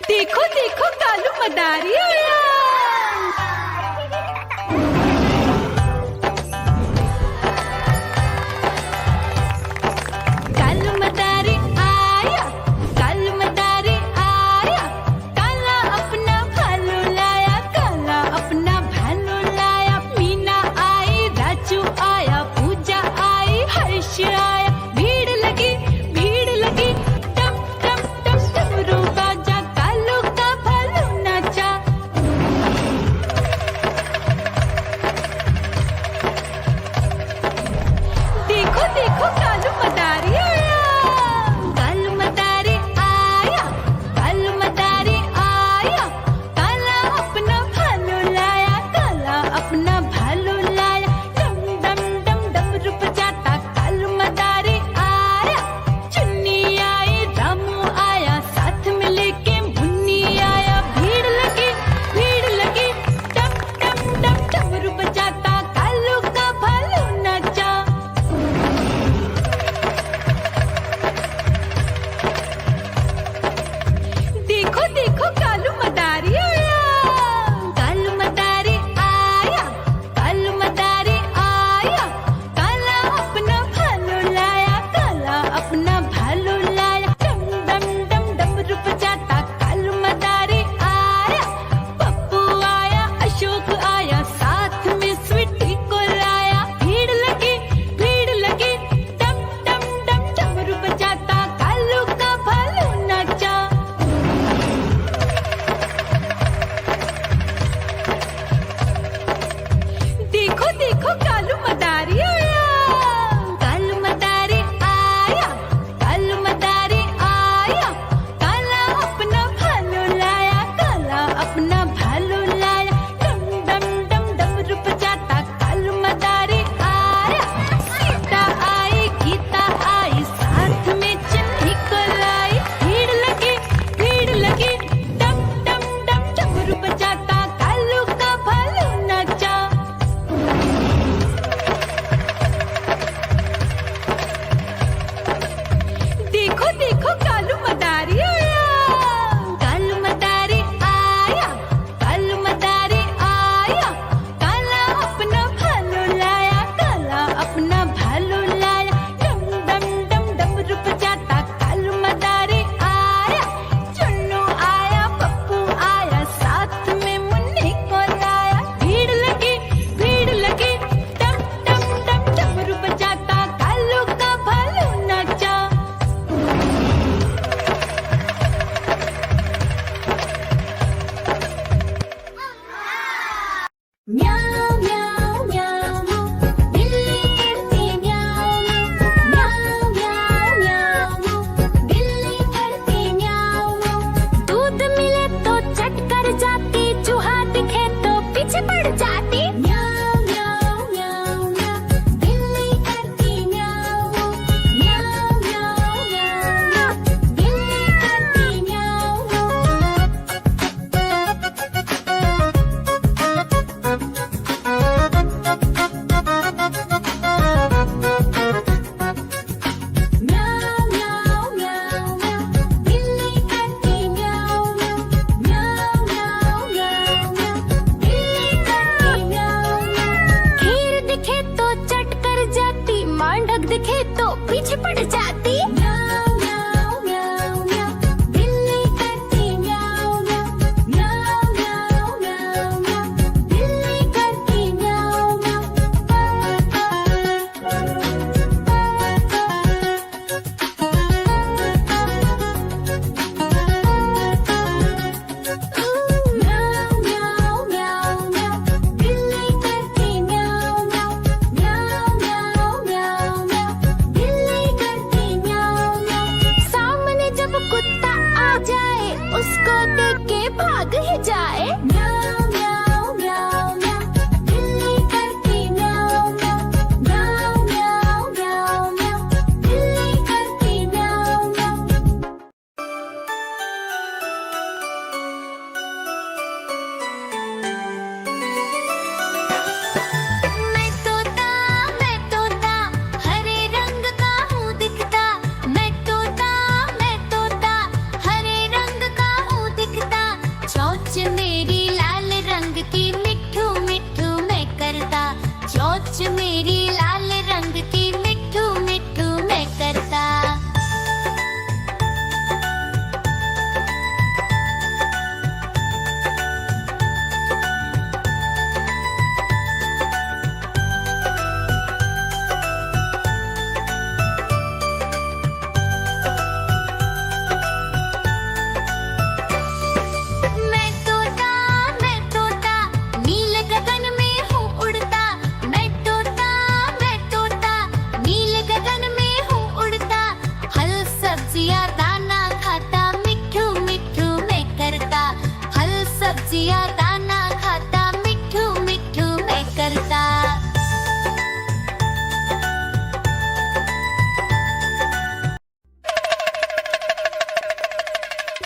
देखो देखो कालू मदारी आया। कालू मदारी आया, कालू मदारी आया, काला अपना भालू लाया, काला अपना भालू लाया। मीना आई, राजू आया, पूजा आई, हर्ष आया। भीड़ लगी टम टम टम डमरू बाजा, कालू का भालू नाचा।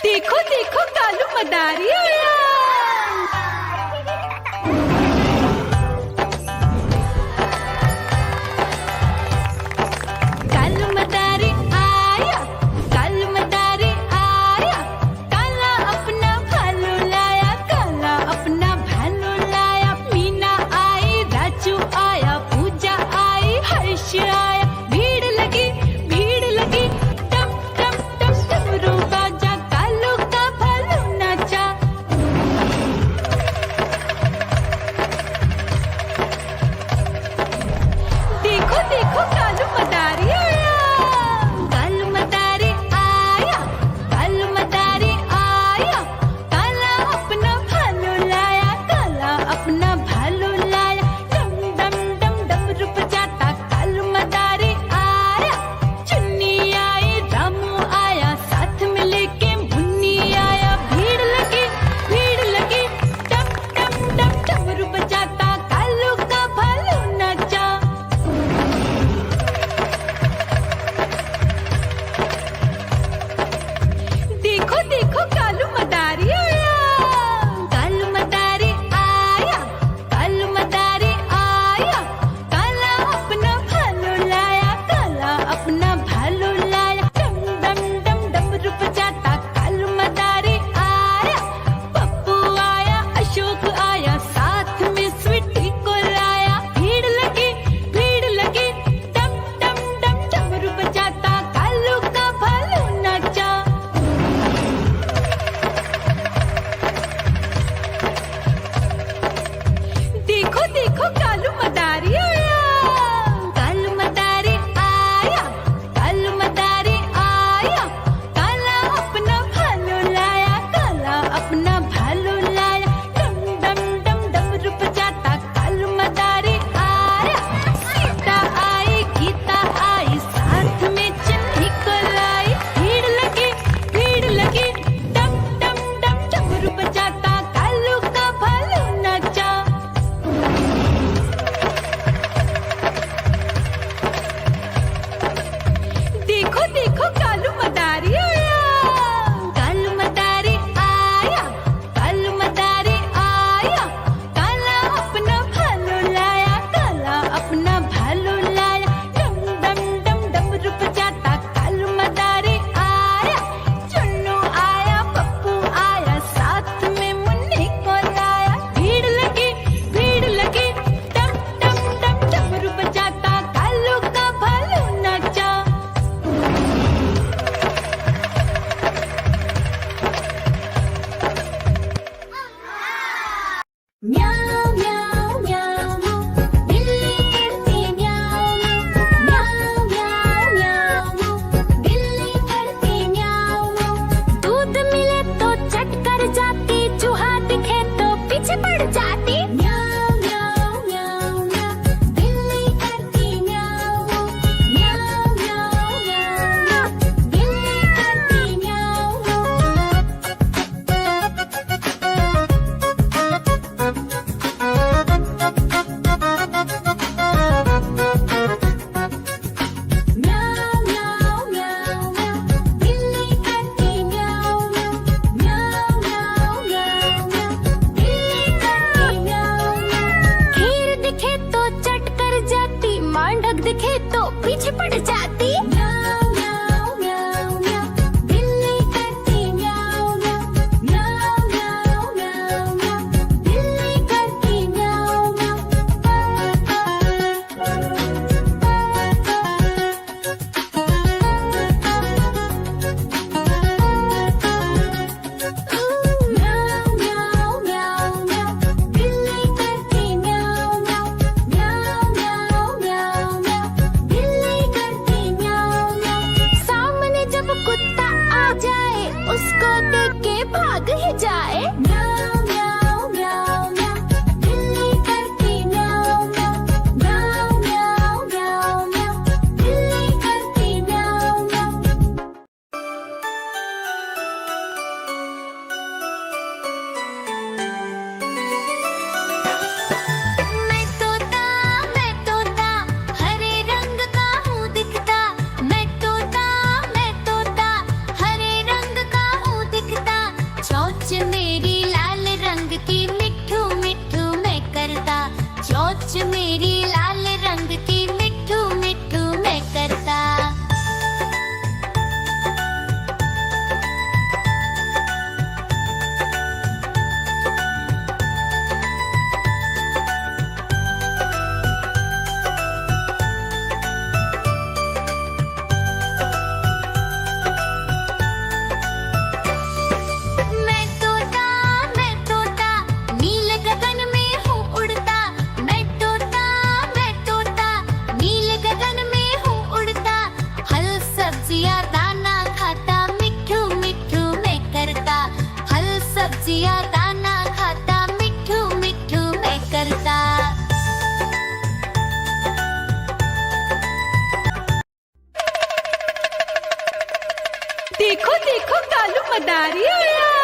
देखो देखो कालू मदारी आया। कालू मदारी आया, कालू मदारी आया, काला अपना भालू लाया, काला अपना भालू लाया। मीना आई, राजू आया, पूजा आई, हर्ष आया। भीड़ लगी टम टम टम डमरू बाजा, कालू का भालू नाचा। देखो देखो कालू मदारी आया, कालू मदारी आया, कालू मदारी आया, काला अपना भालू लाया, काला अपना भालू लाया। डम डम डम डमरू बजाता कालू मदारी आया। चुन्नी आई, रामू आया, साथ में लेके मुन्नी आया। भीड़ लगी टम टम टम डमरू बजाता कालू का भालू नाचा। देखो देखो कालू मदारी आया, कालू मदारी आया, कालू मदारी आया, काला अपना भालू लाया, काला अपना भालू लाया। डम डम डम डमरू बजाता कालू मदारी आया। पप्पू आया, अशोक आया, साथ में स्वीटी को लाया। भीड़ लगी टम टम डम डमरू बजाता कालू का भालू नाचा। देखो देखो कालू मदारी आया, कालू मदारी आया, कालू मदारी आया, काला अपना भालू लाया, काला अपना भालू लाया। डम डम डम डमरू बजाता कालू मदारी आया। सीता आई, गीता आई, साथ में चन्नी को लाई। भीड़ लगी टम टम डम डमरू बजाता कालू का भालू नाचा। देखो देखो कालू मदारी आया, कालू मदारी आया, कालू मदारी आया, काला अपना भालू लाया, काला अपना भालू लाया। डम डम डम डमरू बजाता कालू मदारी आया। चुन्नू आया, पप्पू आया, साथ में मुन्नी को लाया। भीड़ लगी टम टम टम डमरू बजाता कालू का भालू नाचा। म्याऊ म्याऊ म्याऊ बिल्ली करती म्याऊ म्याऊ म्याऊ म्याऊ बिल्ली करती म्याऊ। दूध मिले तो चट कर जाती, चूहा दिखे तो पीछे पड़ जाती। म्याऊ म्याऊ म्याऊ म्याऊ बिल्ली करती म्याऊ म्याऊ म्याऊ म्याऊ बिल्ली करती म्याऊ। म्याऊ म्याऊ म्याऊ म्याऊ बिल्ली करती म्याऊ म्याऊ म्याऊ म्याऊ म्याऊ बिल्ली करती म्याऊ। खीर दिखे तो चट कर जाती, मांडक दिखे तो पीछे पड़ जाती। म्याऊ म्याऊ म्याऊ म्याऊ बिल्ली करती म्याऊ म्याऊ म्याऊ म्याऊ म्याऊ बिल्ली करती म्याऊ म्याऊ म्याऊ म्याऊ म्याऊ बिल्ली करती म्याऊ म्याऊ म्याऊ म्याऊ म्याऊ बिल्ली करती म्याऊ म्याऊ। सामने जब कुत्ता आ जाए, उसको देख के भाग ही जाए। म्याऊ म्याऊ म्याऊ म्याऊ बिल्ली करती म्याऊ म्याऊ म्याऊ म्याऊ म्याऊ बिल्ली करती म्याऊ म्याऊ। दिखता देखो देखो कालू मदारी आया।